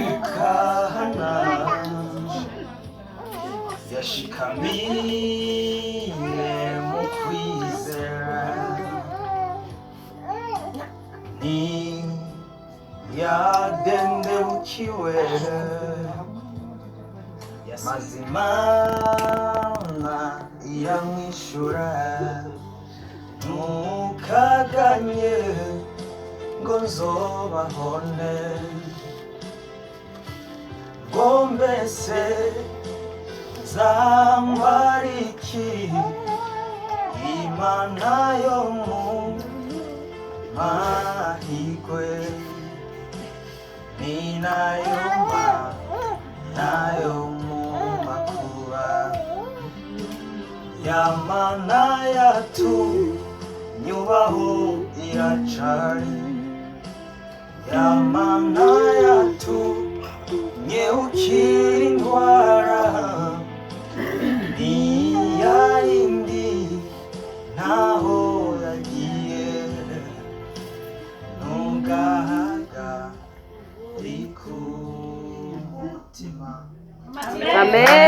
Ukana yashikamiye mu kwizera ni yadendebukiwe mazimana yamwishura ntukaganye ngo nzobahone ngo mbese zambariki imana yo mu mahigwe ni nayo mu makuba yamana yatunyubaho iracari yamana yatumye ukira indwara niyayindi ntaho yagiye ntugahaga iri ku mutima. Amen.